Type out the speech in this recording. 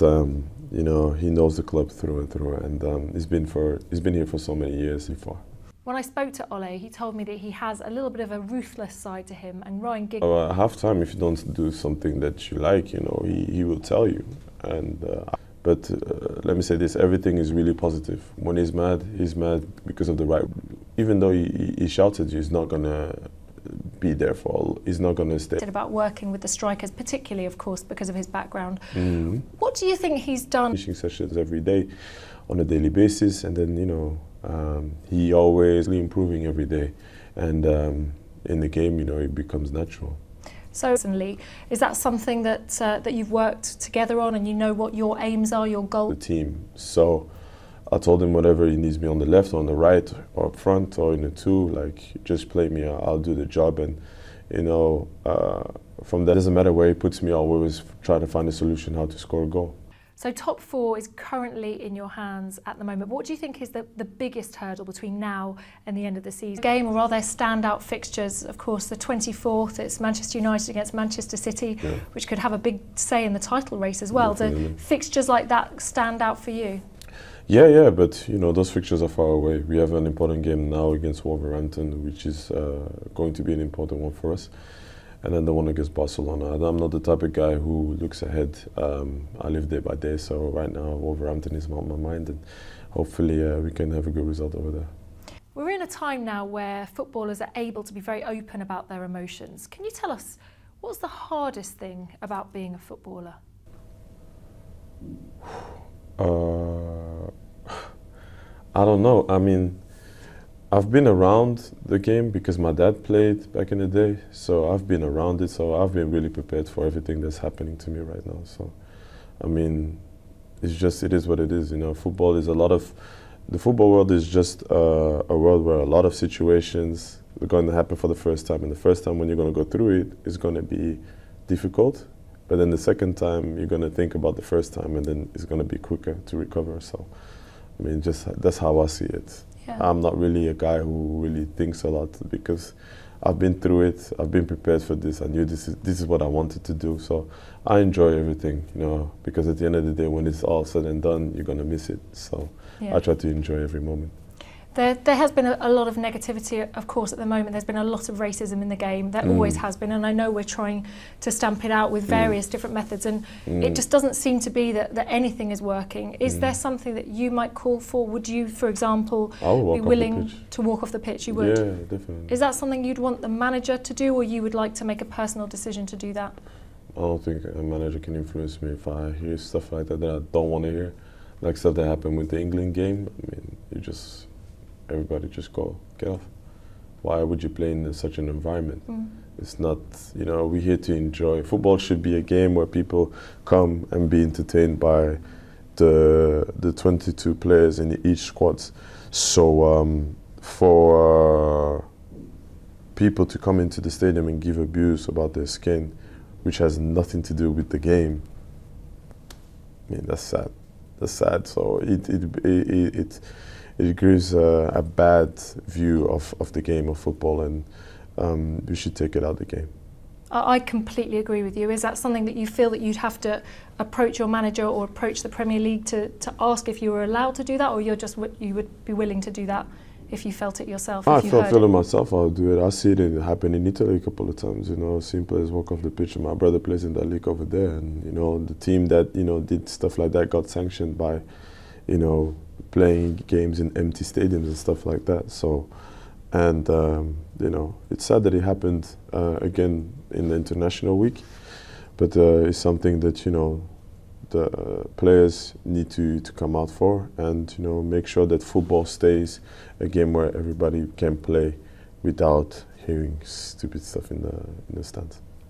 You know, he knows the club through and through, and he's been here for so many years before. When I spoke to Ole, he told me that he has a little bit of a ruthless side to him, and Ryan Giggs. At halftime, if you don't do something that you like, you know, he will tell you. And but let me say this: everything is really positive. When he's mad because of the right. Even though he shouted, he's not gonna be there for all. He's not gonna stay. About working with the strikers, particularly, of course, because of his background. Mm-hmm. What do you think he's done? Teaching sessions every day, on a daily basis, and then, you know, he always improving every day, and in the game, you know, it becomes natural. So, personally, is that something that that you've worked together on, and you know what your aims are, your goals? The team. So I told him whatever he needs me on the left, or on the right, or up front, or in the two, like, just play me, I'll do the job. And, you know, from that, it doesn't matter where he puts me, I'll always try to find a solution how to score a goal. So top four is currently in your hands at the moment. What do you think is the biggest hurdle between now and the end of the season? Game, or are there standout fixtures? Of course, the 24th, it's Manchester United against Manchester City, yeah, which could have a big say in the title race as well. Do fixtures like that stand out for you? Yeah, but, you know, those fixtures are far away. We have an important game now against Wolverhampton, which is going to be an important one for us. And then the one against Barcelona. I'm not the type of guy who looks ahead. I live day by day, so right now Wolverhampton is on my mind, and hopefully we can have a good result over there. We're in a time now where footballers are able to be very open about their emotions. Can you tell us, what's the hardest thing about being a footballer? I don't know. I mean, I've been around the game because my dad played back in the day, so I've been around it, so I've been really prepared for everything that's happening to me right now. So, I mean, it is what it is, you know. Football is the football world is just a world where a lot of situations are going to happen for the first time, and the first time when you're going to go through it is going to be difficult, but then the second time you're going to think about the first time, and then it's going to be quicker to recover. So, I mean, that's how I see it. Yeah. I'm not really a guy who really thinks a lot, because I've been through it. I've been prepared for this. I knew this is what I wanted to do. So I enjoy everything, you know, because at the end of the day, when it's all said and done, you're gonna miss it. So yeah, I try to enjoy every moment. There has been a lot of negativity, of course, at the moment. There's been a lot of racism in the game. There always has been, and I know we're trying to stamp it out with various different methods, and it just doesn't seem to be that anything is working. Is there something that you might call for? Would you, for example, be willing to walk off the pitch? You would? Yeah, definitely. Is that something you'd want the manager to do, or you would like to make a personal decision to do that? I don't think a manager can influence me if I hear stuff like that I don't want to hear. Like stuff that happened with the England game. I mean, everybody just get off. Why would you play in such an environment? It's not, you know, we're here to enjoy. Football should be a game where people come and be entertained by the 22 players in each squad. So for people to come into the stadium and give abuse about their skin, which has nothing to do with the game, I mean, that's sad. That's sad. So it gives a bad view of the game of football, and we should take it out of the game. I completely agree with you. Is that something that you feel that you'd have to approach your manager or approach the Premier League to ask if you were allowed to do that, or you would be willing to do that if you felt it yourself? I feel it myself, I'll do it. I see it happen in Italy a couple of times, you know, seeing players walk off the pitch, and my brother plays in that league over there, and, you know, the team that, you know, did stuff like that got sanctioned by, you know, playing games in empty stadiums and stuff like that. So, and you know, it's sad that it happened again in the international week, but it's something that, you know, the players need to come out for, and, you know, make sure that football stays a game where everybody can play without hearing stupid stuff in the stands.